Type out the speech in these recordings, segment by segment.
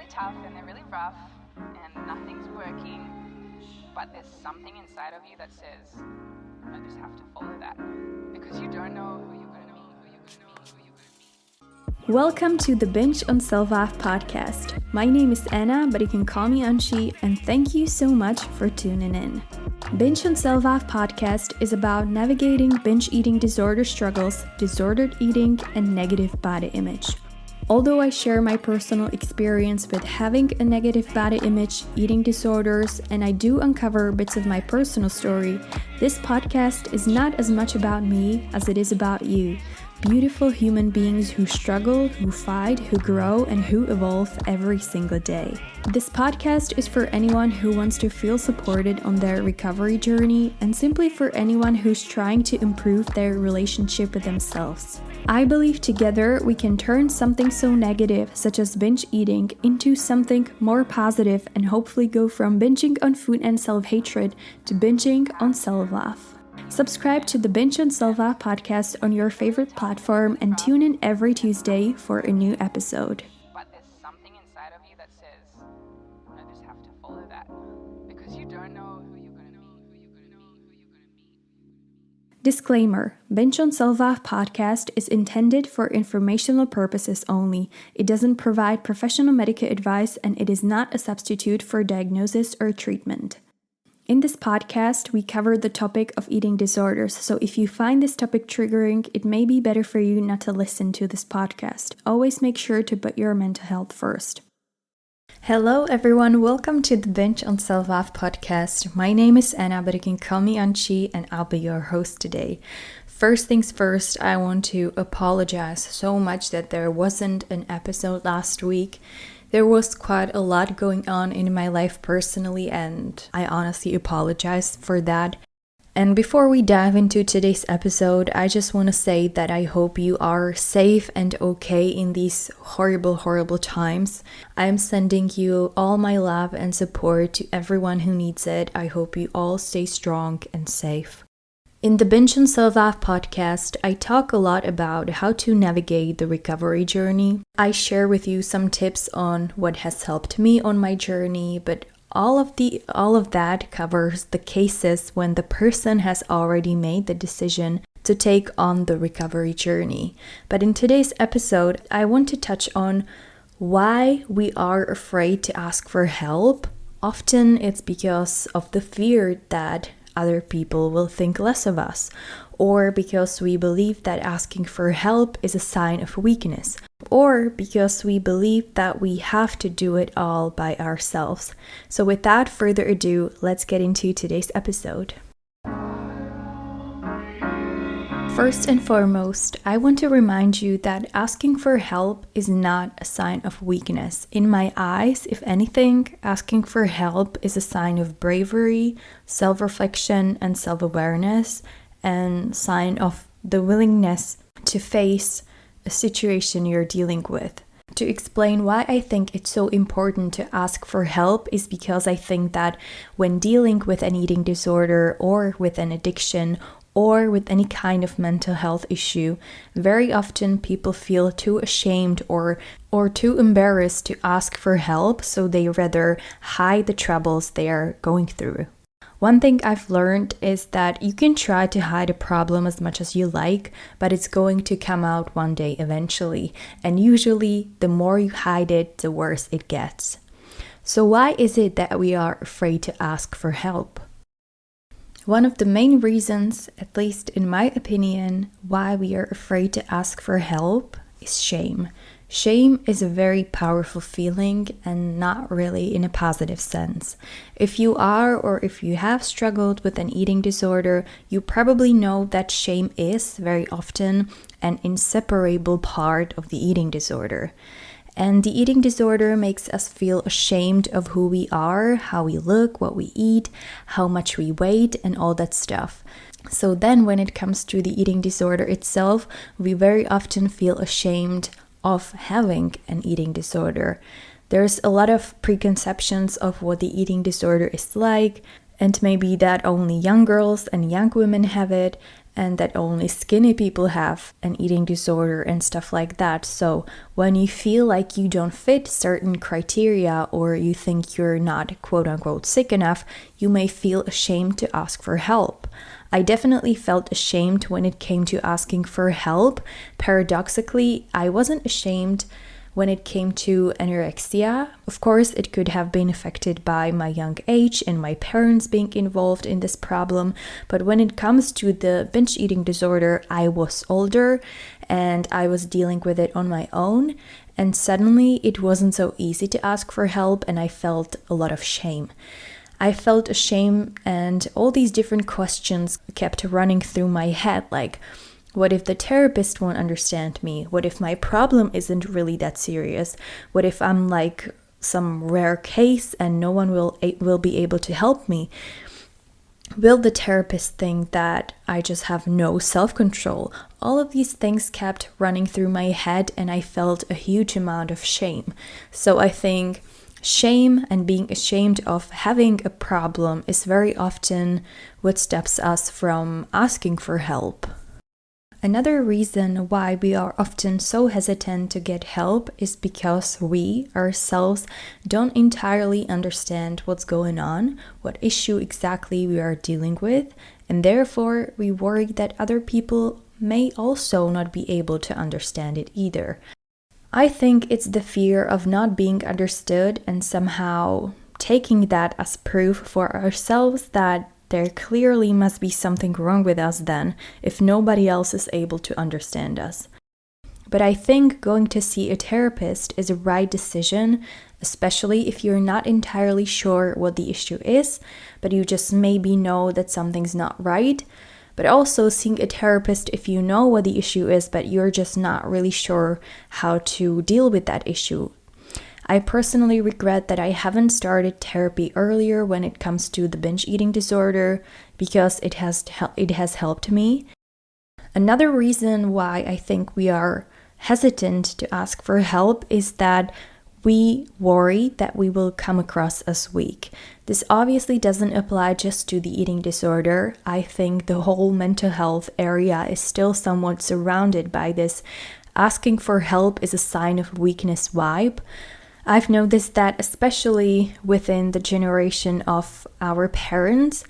really tough and they're really rough and nothing's working, but there's something inside of you that says, I just have to follow that because you don't know who you're going to meet. Welcome to the Binge on Self-Love podcast. My name is Anna, but you can call me Anshi, and thank you so much for tuning in. Binge on Self-Love podcast is about navigating binge eating disorder struggles, disordered eating, and negative body image. Although I share my personal experience with having a negative body image, eating disorders, and I do uncover bits of my personal story, this podcast is not as much about me as it is about you. Beautiful human beings who struggle, who fight, who grow, and who evolve every single day. This podcast is for anyone who wants to feel supported on their recovery journey and simply for anyone who's trying to improve their relationship with themselves. I believe together we can turn something so negative, such as binge eating, into something more positive and hopefully go from binging on food and self-hatred to binging on self-love. Subscribe to the Binge on Self-Love podcast on your favorite platform and tune in every Tuesday for a new episode. But there's something inside of you that says, I just have to follow that because you don't know who you're going to meet. Disclaimer: Binge on Self-Love podcast is intended for informational purposes only. It doesn't provide professional medical advice and it is not a substitute for diagnosis or treatment. In this podcast, we cover the topic of eating disorders, so if you find this topic triggering, it may be better for you not to listen to this podcast. Always make sure to put your mental health first. Hello everyone, welcome to the Binge on Self-Love podcast. My name is Anna, but you can call me Anshi, and I'll be your host today. First things first, I want to apologize so much that there wasn't an episode last week. There was quite a lot going on in my life personally, and I honestly apologize for that. And before we dive into today's episode, I just want to say that I hope you are safe and okay in these horrible times. I am sending you all my love and support to everyone who needs it. I hope you all stay strong and safe. In the Binge on Self-Love podcast, I talk a lot about how to navigate the recovery journey. I share with you some tips on what has helped me on my journey, but all of that covers the cases when the person has already made the decision to take on the recovery journey. But in today's episode, I want to touch on why we are afraid to ask for help. Often it's because of the fear that other people will think less of us, or because we believe that asking for help is a sign of weakness, or because we believe that we have to do it all by ourselves. So without further ado, let's get into today's episode. First and foremost, I want to remind you that asking for help is not a sign of weakness. In my eyes, if anything, asking for help is a sign of bravery, self-reflection, and self-awareness, and sign of the willingness to face a situation you're dealing with. To explain why I think it's so important to ask for help is because I think that when dealing with an eating disorder or with an addiction or with any kind of mental health issue, very often people feel too ashamed or too embarrassed to ask for help, so they rather hide the troubles they are going through. One thing I've learned is that you can try to hide a problem as much as you like, but it's going to come out one day eventually, and usually the more you hide it, the worse it gets. So why is it that we are afraid to ask for help? One of the main reasons, at least in my opinion, why we are afraid to ask for help is shame. Shame is a very powerful feeling and not really in a positive sense. If you are or if you have struggled with an eating disorder, you probably know that shame is very often an inseparable part of the eating disorder. And the eating disorder makes us feel ashamed of who we are, how we look, what we eat, how much we weigh, and all that stuff. So then when it comes to the eating disorder itself, we very often feel ashamed of having an eating disorder. There's a lot of preconceptions of what the eating disorder is like, and maybe that only young girls and young women have it. and that only skinny people have an eating disorder and stuff like that. So when you feel like you don't fit certain criteria or you think you're not quote unquote sick enough, you may feel ashamed to ask for help. I definitely felt ashamed when it came to asking for help. Paradoxically, I wasn't ashamed when it came to anorexia. Of course, it could have been affected by my young age and my parents being involved in this problem. But when it comes to the binge eating disorder, I was older and I was dealing with it on my own. And suddenly it wasn't so easy to ask for help, and I felt a lot of shame. I felt ashamed, and all these different questions kept running through my head, like, what if the therapist won't understand me? What if my problem isn't really that serious? What if I'm like some rare case and no one will be able to help me? Will the therapist think that I just have no self-control? All of these things kept running through my head, and I felt a huge amount of shame. So I think shame and being ashamed of having a problem is very often what stops us from asking for help. Another reason why we are often so hesitant to get help is because we ourselves don't entirely understand what's going on, what issue exactly we are dealing with, and therefore we worry that other people may also not be able to understand it either. I think it's the fear of not being understood and somehow taking that as proof for ourselves that there clearly must be something wrong with us then, if nobody else is able to understand us. But I think going to see a therapist is a right decision, especially if you're not entirely sure what the issue is, but you just maybe know that something's not right. But also seeing a therapist if you know what the issue is, but you're just not really sure how to deal with that issue. I personally regret that I haven't started therapy earlier when it comes to the binge eating disorder, because it has helped me. Another reason why I think we are hesitant to ask for help is that we worry that we will come across as weak. This obviously doesn't apply just to the eating disorder. I think the whole mental health area is still somewhat surrounded by this asking for help is a sign of weakness vibe. I've noticed that especially within the generation of our parents,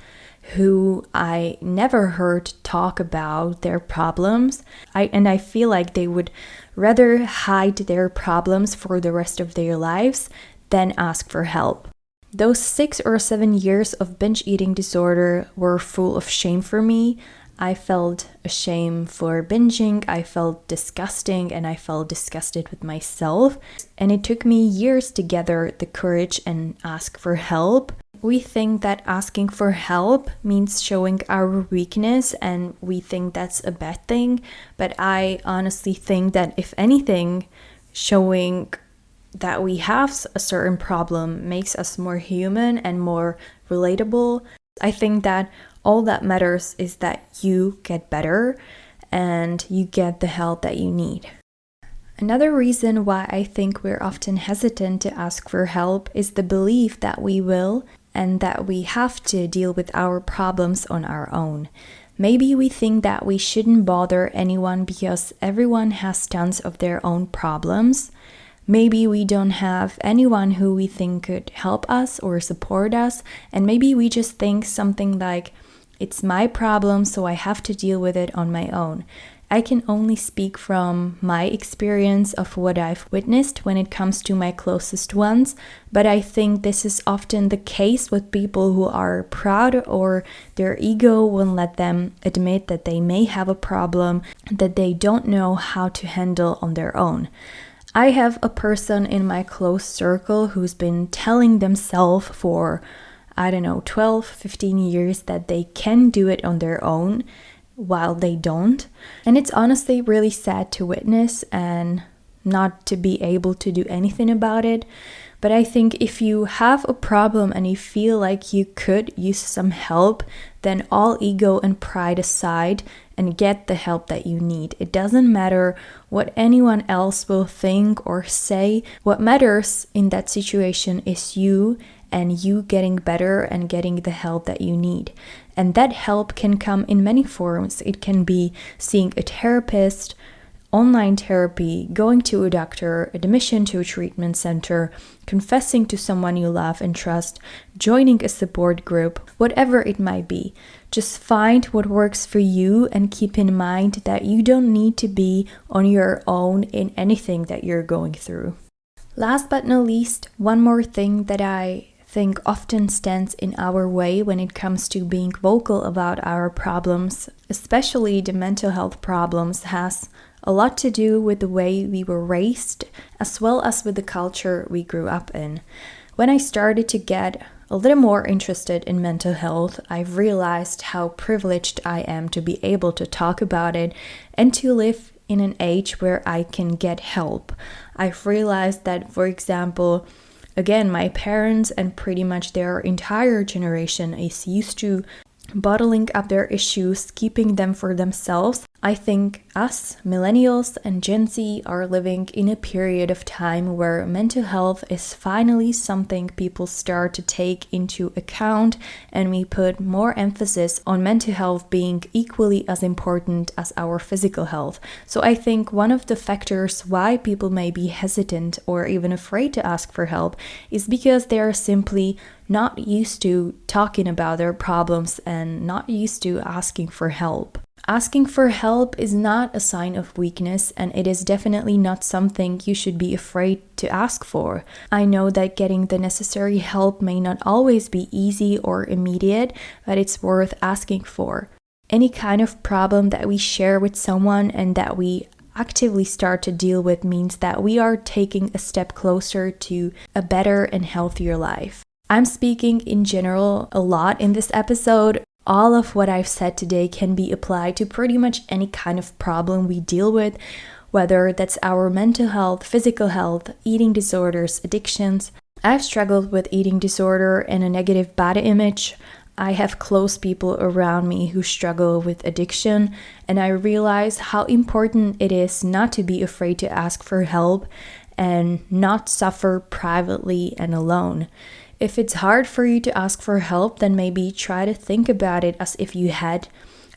who I never heard talk about their problems. I feel like they would rather hide their problems for the rest of their lives than ask for help. Those 6 or 7 years of binge eating disorder were full of shame for me. I felt ashamed for binging, I felt disgusting, and I felt disgusted with myself. And it took me years to gather the courage and ask for help. We think that asking for help means showing our weakness, and we think that's a bad thing. But I honestly think that if anything, showing that we have a certain problem makes us more human and more relatable. I think that all that matters is that you get better and you get the help that you need. Another reason why I think we're often hesitant to ask for help is the belief that we will and that we have to deal with our problems on our own. Maybe we think that we shouldn't bother anyone because everyone has tons of their own problems. Maybe we don't have anyone who we think could help us or support us, and maybe we just think something like, it's my problem, so I have to deal with it on my own. I can only speak from my experience of what I've witnessed when it comes to my closest ones, but I think this is often the case with people who are proud or their ego won't let them admit that they may have a problem that they don't know how to handle on their own. I have a person in my close circle who's been telling themselves for 12, 15 years that they can do it on their own while they don't. And it's honestly really sad to witness and not to be able to do anything about it. But I think if you have a problem and you feel like you could use some help, then all ego and pride aside and get the help that you need. It doesn't matter what anyone else will think or say. What matters in that situation is you and you getting better and getting the help that you need. And that help can come in many forms. It can be seeing a therapist, online therapy, going to a doctor, admission to a treatment center, confessing to someone you love and trust, joining a support group, whatever it might be. Just find what works for you and keep in mind that you don't need to be on your own in anything that you're going through. Last but not least, one more thing that I think often stands in our way when it comes to being vocal about our problems, especially the mental health problems, has a lot to do with the way we were raised, as well as with the culture we grew up in. When I started to get a little more interested in mental health, I've realized how privileged I am to be able to talk about it and to live in an age where I can get help. I've realized that, for example, again, my parents and pretty much their entire generation is used to bottling up their issues, keeping them for themselves. I think us, millennials and Gen Z, are living in a period of time where mental health is finally something people start to take into account, and we put more emphasis on mental health being equally as important as our physical health. So I think one of the factors why people may be hesitant or even afraid to ask for help is because they are simply not used to talking about their problems and not used to asking for help. Asking for help is not a sign of weakness, and it is definitely not something you should be afraid to ask for. I know that getting the necessary help may not always be easy or immediate, but it's worth asking for. Any kind of problem that we share with someone and that we actively start to deal with means that we are taking a step closer to a better and healthier life. I'm speaking in general a lot in this episode. All of what I've said today can be applied to pretty much any kind of problem we deal with, whether that's our mental health, physical health, eating disorders, addictions. I've struggled with eating disorder and a negative body image. I have close people around me who struggle with addiction, and I realize how important it is not to be afraid to ask for help and not suffer privately and alone. If it's hard for you to ask for help, then maybe try to think about it as if you had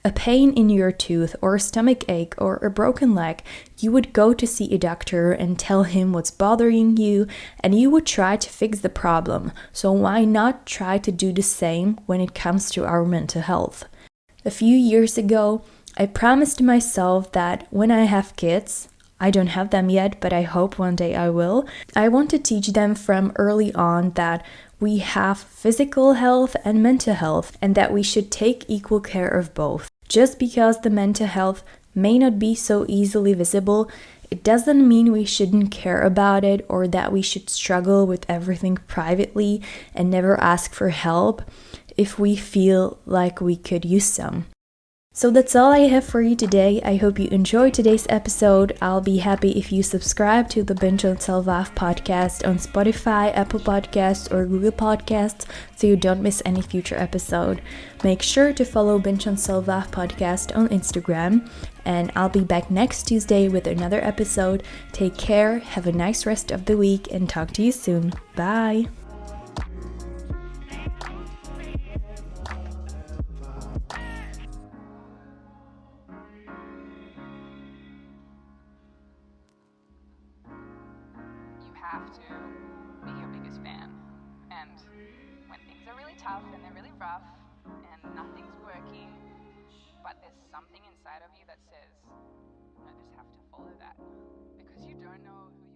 a pain in your tooth or a stomach ache or a broken leg. You would go to see a doctor and tell him what's bothering you, and you would try to fix the problem. So why not try to do the same when it comes to our mental health? A few years ago, I promised myself that when I have kids, I don't have them yet, but I hope one day I will. I want to teach them from early on that we have physical health and mental health, and that we should take equal care of both. Just because the mental health may not be so easily visible, it doesn't mean we shouldn't care about it or that we should struggle with everything privately and never ask for help if we feel like we could use some. So that's all I have for you today. I hope you enjoyed today's episode. I'll be happy if you subscribe to the Binge on Self-Love podcast on Spotify, Apple Podcasts, or Google Podcasts so you don't miss any future episode. Make sure to follow Binge on Self-Love podcast on Instagram, and I'll be back next Tuesday with another episode. Take care, have a nice rest of the week, and talk to you soon. Bye! Have to be your biggest fan. And when things are really tough and they're really rough and nothing's working, but there's something inside of you that says, I just have to follow that. Because you don't know who